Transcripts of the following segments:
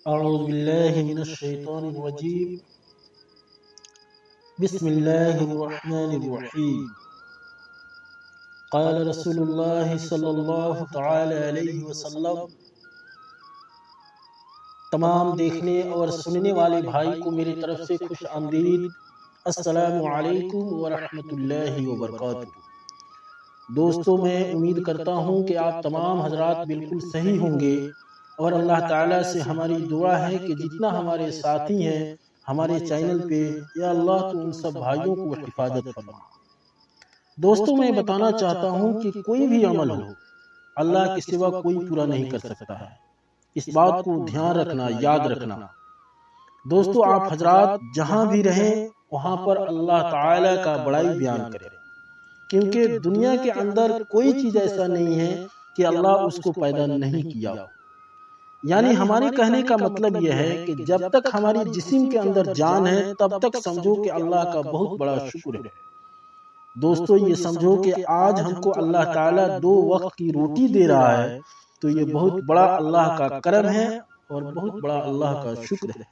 أعوذ بالله من الشيطان الرجيم. بسم الله الرحمن الرحيم. قال رسول الله صلی اللہ تعالی علیہ وسلم. تمام دیکھنے اور سننے والے بھائی کو میری طرف سے خوش آمدید. السلام علیکم ورحمۃ اللہ وبرکاتہ. دوستو، میں امید کرتا ہوں کہ آپ تمام حضرات بالکل صحیح ہوں گے، اور اللہ تعالیٰ سے ہماری دعا ہے کہ جتنا ہمارے ساتھی ہیں ہمارے چینل پہ، یا اللہ تو ان سب بھائیوں کو حفاظت فرما. دوستو، میں بتانا چاہتا ہوں کہ کوئی بھی عمل ہو، اللہ کے سوا کوئی پورا نہیں کر سکتا ہے. اس بات کو دھیان رکھنا، یاد رکھنا. دوستو، آپ حضرات جہاں بھی رہیں وہاں پر اللہ تعالیٰ کا بڑائی بیان کریں، کیونکہ دنیا کے اندر کوئی چیز ایسا نہیں ہے کہ اللہ اس کو پیدا نہیں کیا. یعنی ہمارے کہنے کا مطلب یہ ہے کہ جب تک ہماری جسم کے اندر جان ہے تب تک سمجھو کہ اللہ کا بہت بڑا شکر ہے. دوستو، یہ سمجھو کہ آج ہم کو اللہ تعالیٰ 2 وقت کی روٹی دے رہا ہے، تو یہ بہت بڑا اللہ کا کرم ہے اور بہت بڑا اللہ کا شکر ہے.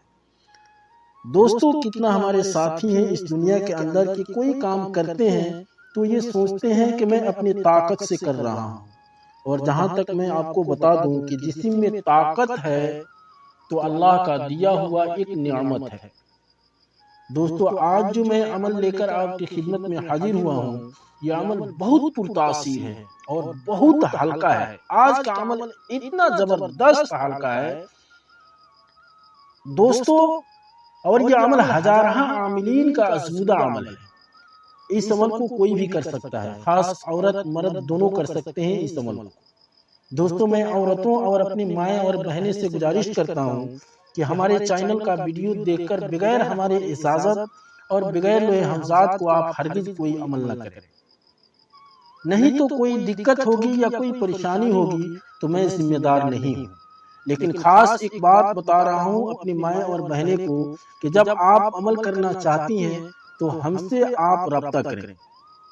دوستو، کتنا ہمارے ساتھی ہیں اس دنیا کے اندر کہ کوئی کام کرتے ہیں تو یہ سوچتے ہیں کہ میں اپنی طاقت سے کر رہا ہوں. اور جہاں تک میں آپ کو بتا دوں کہ جسم میں طاقت ہے تو اللہ کا دیا ہوا ایک نعمت ہے. دوستو، آج جو میں عمل لے کر آپ کی خدمت میں حاضر ہوا ہوں، یہ عمل بہت پرتاثیر ہے اور بہت ہلکا ہے. آج کا عمل اتنا زبردست ہلکا ہے دوستو، اور یہ عمل ہزارہ عاملین کا ازمودہ عمل ہے. اس عمل کو کوئی بھی کر سکتا ہے، خاص عورت مرد دونوں کر سکتے ہیں اس عمل کو. دوستو، میں عورتوں اور اپنی مائیں اور بہنیں سے گزارش کرتا ہوں کہ ہمارے چینل کا ویڈیو دیکھ کر بغیر ہمارے اجازت اور بغیر لوح حمزات کو آپ ہرگز کوئی عمل نہ کریں. نہیں تو کوئی دقت ہوگی یا کوئی پریشانی ہوگی تو میں ذمہ دار نہیں ہوں. لیکن خاص ایک بات بتا رہا ہوں اپنی مائیں اور بہنیں کو کہ جب آپ عمل کرنا چاہتی ہیں تو ہم سے آپ رابطہ کریں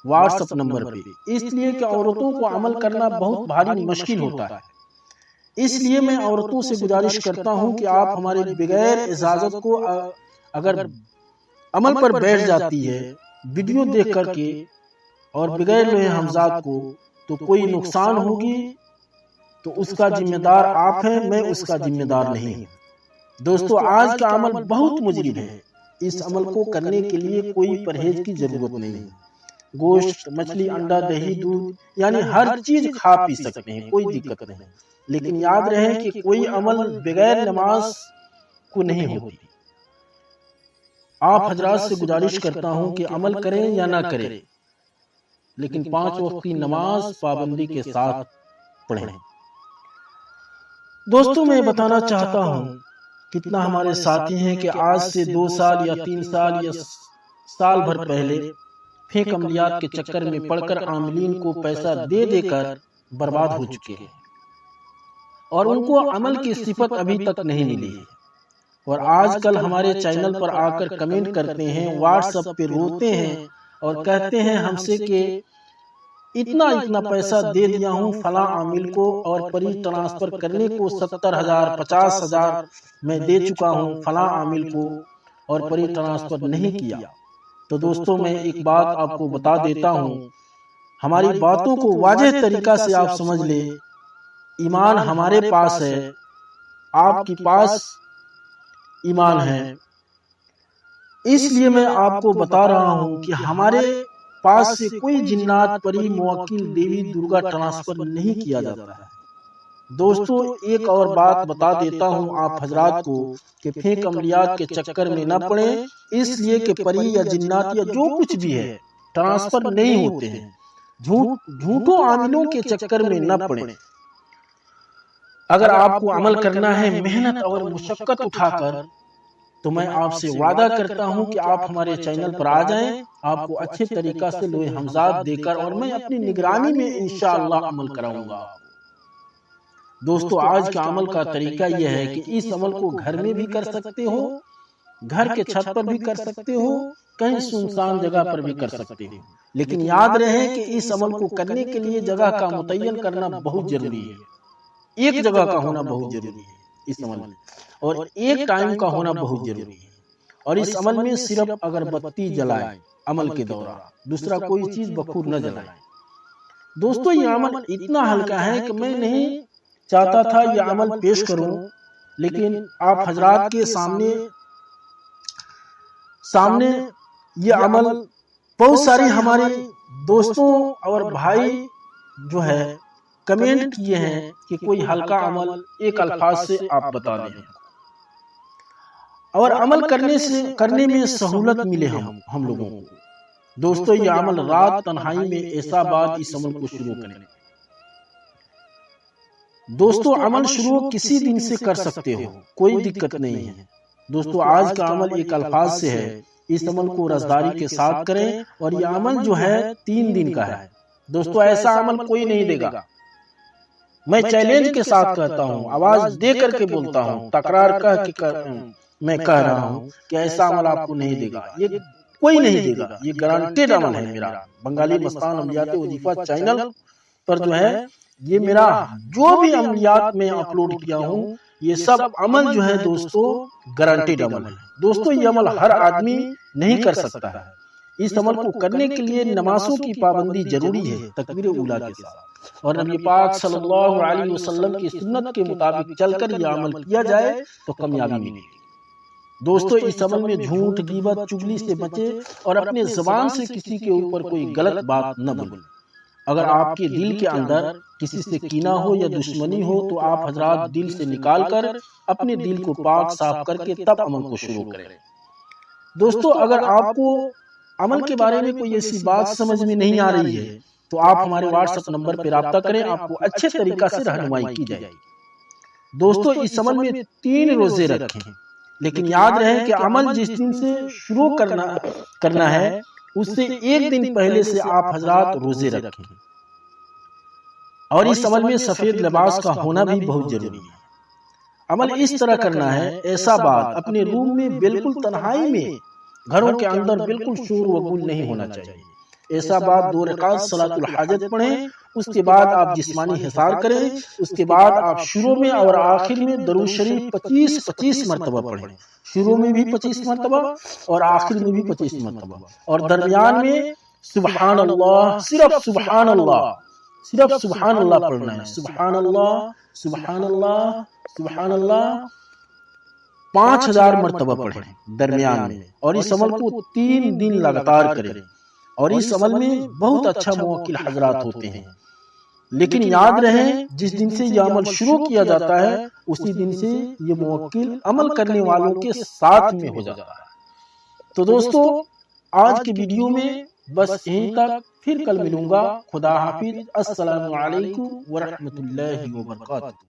واٹس ایپ نمبر پہ، اس لیے کہ عورتوں کو عمل کرنا بہت بھاری مشکل ہوتا ہے. اس لیے میں عورتوں سے گزارش کرتا ہوں کہ آپ ہمارے بغیر اجازت کو اگر عمل پر بیٹھ جاتی ہے ویڈیو دیکھ کر کے اور بغیر لوح حمزات کو، تو کوئی نقصان ہوگی تو اس کا ذمہ دار آپ ہیں، میں اس کا ذمہ دار نہیں ہوں. دوستو، آج کا عمل بہت مجرم ہے. اس عمل کو کرنے کے لیے کوئی پرہیز کی ضرورت نہیں. گوشت، مچھلی، انڈا، دہی، دودھ یعنی ہر چیز کھا پی سکتے ہیں، کوئی دقت نہیں. لیکن یاد رہے کہ کوئی عمل بغیر نماز کو نہیں ہوتی. آپ حضرات سے گزارش کرتا ہوں کہ عمل کریں یا نہ کریں، لیکن 5 وقت کی نماز پابندی کے ساتھ پڑھیں. دوستو، میں بتانا چاہتا ہوں کتنا ہمارے ساتھی ہیں کہ آج سے 2 سال یا 3 سال یا سال بھر پہلے پھینک عملیات کے چکر میں پڑ کر عاملین کو پیسہ دے دے کر برباد ہو چکے ہیں، اور ان کو عمل کی صفت ابھی تک نہیں ملی ہے. اور آج کل ہمارے چینل پر آ کر کمنٹ کرتے ہیں، واٹس ایپ پہ روتے ہیں اور کہتے ہیں ہم سے کہ اتنا پیسہ دے دیا ہوں فلاں عامل کو، اور پری ٹرانسفر کرنے کو 70,000 50,000 میں دے چکا ہوں فلاں عامل کو، اور پری ٹرانسفر نہیں کیا. تو دوستو، میں ایک بات آپ کو بتا دیتا ہوں، ہماری باتوں کو واضح طریقہ سے آپ سمجھ لیں. ایمان ہمارے پاس ہے، آپ کے پاس ایمان ہے. اس لیے میں آپ کو بتا رہا ہوں کہ ہمارے پاس سے کوئی جنات، پری، موکل، دیوی، درگا ٹرانسفر نہیں کیا جاتا ہے. دوستو، ایک اور بات بتا دیتا ہوں آپ حضرات کو کہ پھینک عملیات کے چکر میں نہ پڑیں، اس لیے کہ پری یا جنات یا جو کچھ بھی ہے ٹرانسفر نہیں ہوتے ہیں. جھوٹوں عاملوں کے چکر میں نہ پڑیں. اگر آپ کو عمل کرنا ہے محنت اور مشقت اٹھا کر، تو میں آپ سے وعدہ کرتا ہوں کہ آپ ہمارے چینل پر آ جائیں، آپ کو اچھے طریقہ سے لوح حمزات دے کر اور میں اپنی نگرانی میں انشاءاللہ عمل کراؤں گا. دوستو، آج کے عمل کا طریقہ یہ ہے کہ اس عمل کو گھر میں بھی کر سکتے ہو، گھر کے چھت پر بھی کر سکتے ہو، کہیں سنسان جگہ پر بھی کر سکتے ہو. لیکن یاد رہے کہ اس عمل کو کرنے کے لیے جگہ کا متعین کرنا بہت ضروری ہے. ایک جگہ کا ہونا بہت ضروری ہے اس عمل میں. اور ایک ٹائم کا ہونا بہت ضروری ہے، اور اس عمل میں صرف اگر بتی جلائے عمل کے دوران، دوسرا کوئی چیز بخور نہ جلائے۔ دوستو یہ عمل اتنا ہلکا ہے کہ میں نہیں چاہتا تھا یہ عمل پیش کروں، لیکن آپ حضرات کے سامنے یہ عمل بہت ساری ہمارے دوستوں اور بھائی جو ہے کمنٹ کیے ہیں کہ کوئی ہلکا عمل ایک الفاظ سے آپ بتا دیں اور عمل کرنے میں سہولت ملے ہم لوگوں کو۔ دوستو یہ عمل رات تنہائی میں ایسا بات اس عمل کو شروع کریں۔ دوستو عمل شروع کسی دن سے کر سکتے ہو، کوئی دقت نہیں ہے۔ دوستو آج کا عمل ایک الفاظ سے ہے، اس عمل کو رازداری کے ساتھ کریں، اور یہ عمل جو ہے 3 دن کا ہے۔ دوستو ایسا عمل کوئی نہیں دے گا، میں چیلنج کے ساتھ کہتا ہوں، آواز دے کر کے بولتا ہوں، تکرار میں کہہ رہا ہوں کہ ایسا عمل آپ کو نہیں دے گا، یہ کوئی نہیں دے گا، یہ گارنٹیڈ عمل ہے میرا۔ بنگالی مستان عملیات وظیفہ چینل پر جو ہے یہ میرا جو بھی عملیات میں اپلوڈ کیا ہوں، یہ سب عمل جو ہے دوستو گارنٹیڈ عمل ہے۔ دوستو یہ عمل ہر آدمی نہیں کر سکتا ہے، اس عمل کو کرنے کے لیے نمازوں کی پابندی ضروری ہے تکبیر اولیٰ کے ساتھ، اور نبی پاک صلی اللہ علیہ وسلم کی سنت کے مطابق چل کر یہ عمل کیا جائے تو کامیابی ملے گی۔ دوستو اس عمل میں جھوٹ، غیبت، چغلی سے بچے اور اپنے زبان سے کسی کے اوپر کوئی غلط بات نہ بولے۔ اگر آپ کے دل کے اندر کسی سے کینہ ہو یا دشمنی ہو تو آپ حضرات دل سے نکال کر اپنے دل کو پاک صاف کر کے تب عمل کو شروع کریں۔ دوستو اگر آپ کو عمل کے بارے میں کوئی ایسی بات سمجھ میں نہیں آ رہی ہے تو آپ ہمارے واٹس ایپ نمبر پہ رابطہ کریں، آپ کو اچھے طریقہ سے رہنمائی کی جائے گی۔ دوستو اس عمل میں 3 روزے رکھیں، لیکن یاد رہے کہ عمل جس دن سے شروع کرنا ہے اس سے 1 دن پہلے سے آپ حضرات روزے رکھیں، اور اس عمل میں سفید لباس کا ہونا بھی بہت ضروری ہے۔ عمل اس طرح کرنا ہے، ایسا بات اپنے روم میں بالکل تنہائی میں، گھروں کے اندر بالکل شور و گل نہیں ہونا چاہیے۔ ایسا بات 2 رکعت صلاۃ الحاجت پڑھیں، اس کے بعد آپ جسمانی حصار کریں، اس کے بعد آپ شروع میں اور آخر میں درود شریف 25 مرتبہ پڑھیں، شروع میں بھی 25 مرتبہ اور آخر میں بھی 25 مرتبہ، اور درمیان میں سبحان اللہ، صرف سبحان اللہ پڑھنا ہے، سبحان اللہ سبحان اللہ سبحان اللہ 5000 مرتبہ پڑھیں درمیان میں، اور اس عمل کو 3 دن لگاتار کریں، اور اس عمل میں بہت اچھا موکل حضرات ہوتے ہیں۔ لیکن یاد رہے جس دن سے یہ عمل شروع کیا جاتا ہے اسی دن سے یہ موکل عمل کرنے والوں کے ساتھ میں ہو جاتا ہے۔ تو دوستو آج کی ویڈیو میں بس یہیں تک، پھر کل ملوں گا۔ خدا حافظ، السلام علیکم ورحمۃ اللہ وبرکاتہ۔